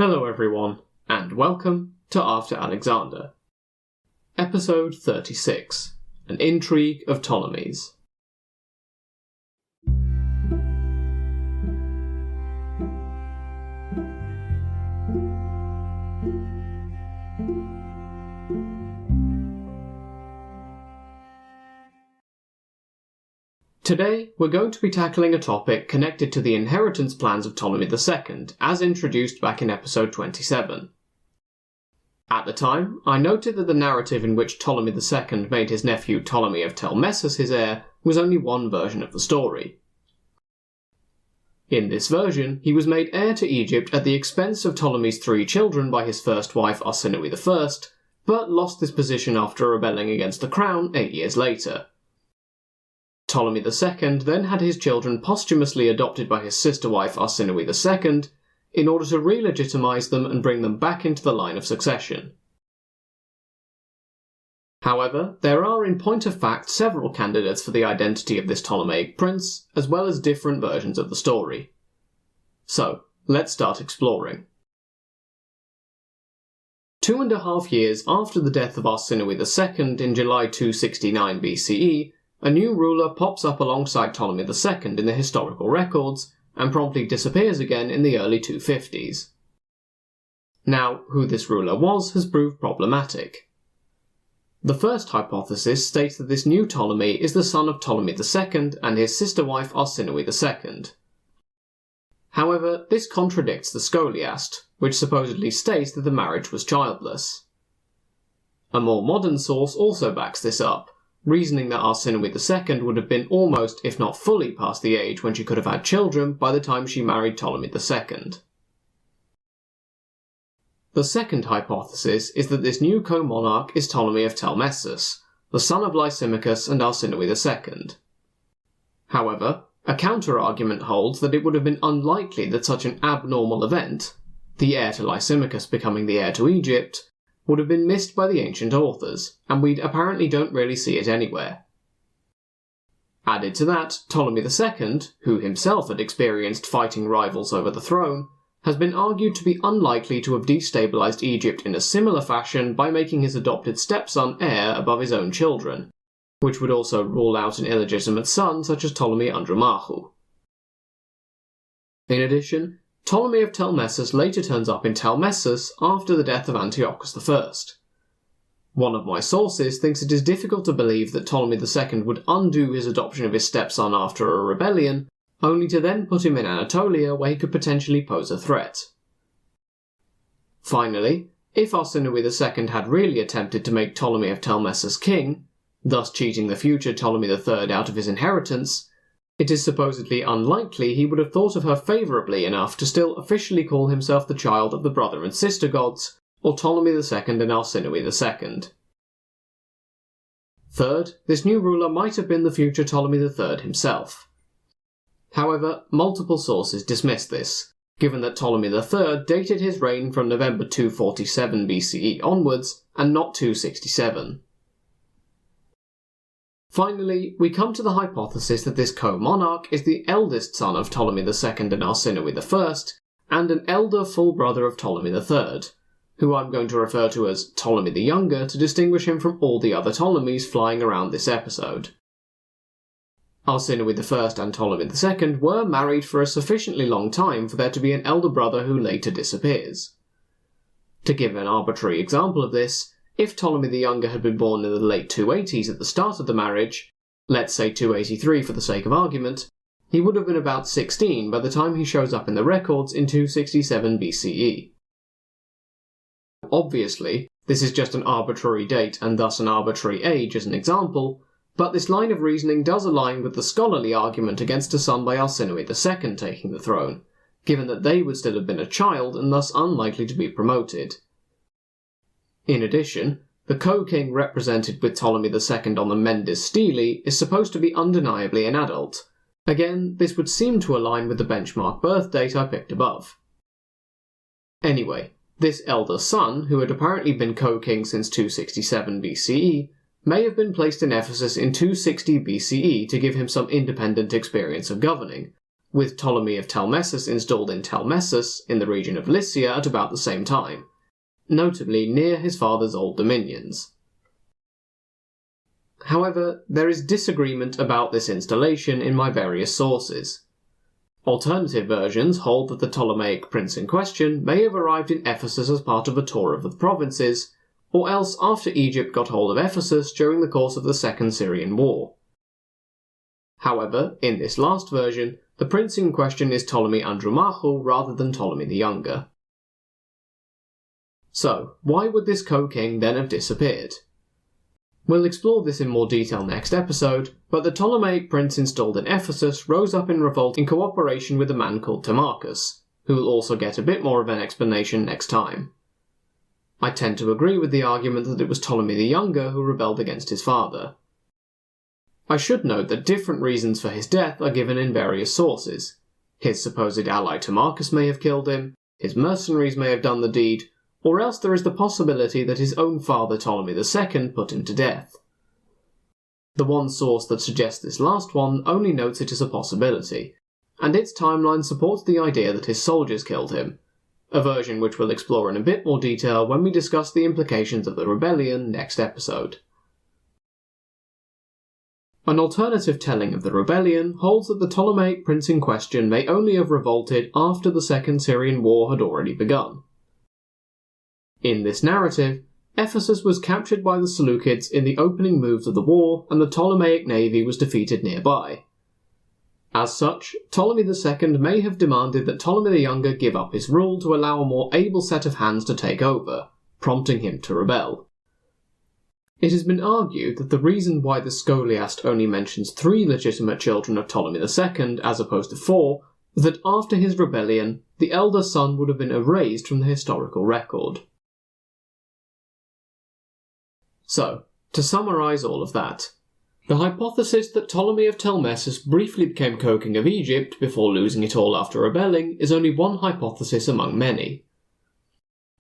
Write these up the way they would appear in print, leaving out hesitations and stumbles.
Hello everyone, and welcome to After Alexander. Episode 36, An Intrigue of Ptolemies. Today, we're going to be tackling a topic connected to the inheritance plans of Ptolemy II, as introduced back in episode 27. At the time, I noted that the narrative in which Ptolemy II made his nephew Ptolemy of Telmessus his heir was only one version of the story. In this version, he was made heir to Egypt at the expense of Ptolemy's 3 children by his first wife Arsinoe I, but lost this position after rebelling against the crown 8 years later. Ptolemy II then had his children posthumously adopted by his sister wife Arsinoe II in order to re-legitimise them and bring them back into the line of succession. However, there are in point of fact several candidates for the identity of this Ptolemaic prince, as well as different versions of the story. So, let's start exploring. 2.5 years after the death of Arsinoe II in July 269 BCE, a new ruler pops up alongside Ptolemy II in the historical records, and promptly disappears again in the early 250s. Now, who this ruler was has proved problematic. The first hypothesis states that this new Ptolemy is the son of Ptolemy II and his sister wife Arsinoe II. However, this contradicts the Scholiast, which supposedly states that the marriage was childless. A more modern source also backs this up, reasoning that Arsinoe II would have been almost, if not fully, past the age when she could have had children by the time she married Ptolemy II. The second hypothesis is that this new co-monarch is Ptolemy of Telmessus, the son of Lysimachus and Arsinoe II. However, a counter-argument holds that it would have been unlikely that such an abnormal event, the heir to Lysimachus becoming the heir to Egypt, would have been missed by the ancient authors, and we apparently don't really see it anywhere. Added to that, Ptolemy II, who himself had experienced fighting rivals over the throne, has been argued to be unlikely to have destabilised Egypt in a similar fashion by making his adopted stepson heir above his own children, which would also rule out an illegitimate son such as Ptolemy Andromachu. In addition, Ptolemy of Telmessus later turns up in Telmessus after the death of Antiochus I. One of my sources thinks it is difficult to believe that Ptolemy II would undo his adoption of his stepson after a rebellion, only to then put him in Anatolia where he could potentially pose a threat. Finally, if Arsinoe II had really attempted to make Ptolemy of Telmessus king, thus cheating the future Ptolemy III out of his inheritance, it is supposedly unlikely he would have thought of her favourably enough to still officially call himself the child of the brother and sister gods, or Ptolemy II and Arsinoe II. Third, this new ruler might have been the future Ptolemy III himself. However, multiple sources dismiss this, given that Ptolemy III dated his reign from November 247 BCE onwards, and not 267. Finally, we come to the hypothesis that this co-monarch is the eldest son of Ptolemy II and Arsinoe I, and an elder full brother of Ptolemy III, who I'm going to refer to as Ptolemy the Younger to distinguish him from all the other Ptolemies flying around this episode. Arsinoe I and Ptolemy II were married for a sufficiently long time for there to be an elder brother who later disappears. To give an arbitrary example of this, if Ptolemy the Younger had been born in the late 280s at the start of the marriage, let's say 283 for the sake of argument, he would have been about 16 by the time he shows up in the records in 267 BCE. Obviously, this is just an arbitrary date and thus an arbitrary age as an example, but this line of reasoning does align with the scholarly argument against a son by Arsinoe II taking the throne, given that they would still have been a child and thus unlikely to be promoted. In addition, the co-king represented with Ptolemy II on the Mendes Stele is supposed to be undeniably an adult. Again, this would seem to align with the benchmark birth date I picked above. Anyway, this elder son, who had apparently been co-king since 267 BCE, may have been placed in Ephesus in 260 BCE to give him some independent experience of governing, with Ptolemy of Telmessus installed in Telmessus in the region of Lycia at about the same time, notably near his father's old dominions. However, there is disagreement about this installation in my various sources. Alternative versions hold that the Ptolemaic prince in question may have arrived in Ephesus as part of a tour of the provinces, or else after Egypt got hold of Ephesus during the course of the Second Syrian War. However, in this last version, the prince in question is Ptolemy Andromachu rather than Ptolemy the Younger. So, why would this co-king then have disappeared? We'll explore this in more detail next episode, but the Ptolemaic prince installed in Ephesus rose up in revolt in cooperation with a man called Timarchus, who will also get a bit more of an explanation next time. I tend to agree with the argument that it was Ptolemy the Younger who rebelled against his father. I should note that different reasons for his death are given in various sources. His supposed ally Timarchus may have killed him, his mercenaries may have done the deed, or else there is the possibility that his own father Ptolemy II put him to death. The one source that suggests this last one only notes it as a possibility, and its timeline supports the idea that his soldiers killed him, a version which we'll explore in a bit more detail when we discuss the implications of the rebellion next episode. An alternative telling of the rebellion holds that the Ptolemaic prince in question may only have revolted after the Second Syrian War had already begun. In this narrative, Ephesus was captured by the Seleukids in the opening moves of the war, and the Ptolemaic navy was defeated nearby. As such, Ptolemy II may have demanded that Ptolemy the Younger give up his rule to allow a more able set of hands to take over, prompting him to rebel. It has been argued that the reason why the Scholiast only mentions 3 legitimate children of Ptolemy II as opposed to 4 is that after his rebellion, the elder son would have been erased from the historical record. So, to summarise all of that, the hypothesis that Ptolemy of Telmessus briefly became co-king of Egypt before losing it all after rebelling is only one hypothesis among many.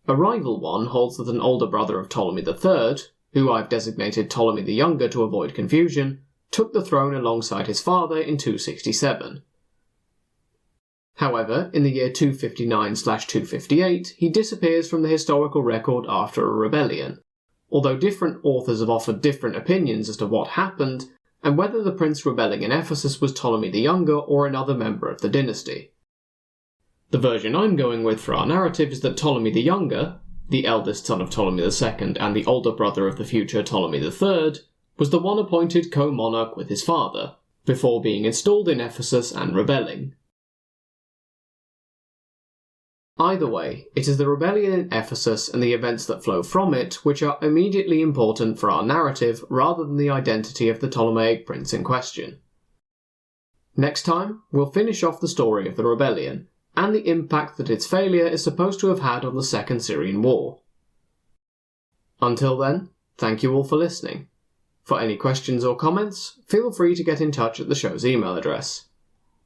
A rival one holds that an older brother of Ptolemy III, who I've designated Ptolemy the Younger to avoid confusion, took the throne alongside his father in 267. However, in the year 259/258, he disappears from the historical record after a rebellion, although different authors have offered different opinions as to what happened and whether the prince rebelling in Ephesus was Ptolemy the Younger or another member of the dynasty. The version I'm going with for our narrative is that Ptolemy the Younger, the eldest son of Ptolemy II and the older brother of the future Ptolemy III, was the one appointed co-monarch with his father, before being installed in Ephesus and rebelling. Either way, it is the rebellion in Ephesus and the events that flow from it which are immediately important for our narrative rather than the identity of the Ptolemaic prince in question. Next time, we'll finish off the story of the rebellion, and the impact that its failure is supposed to have had on the Second Syrian War. Until then, thank you all for listening. For any questions or comments, feel free to get in touch at the show's email address.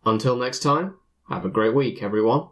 Until next time, have a great week, everyone.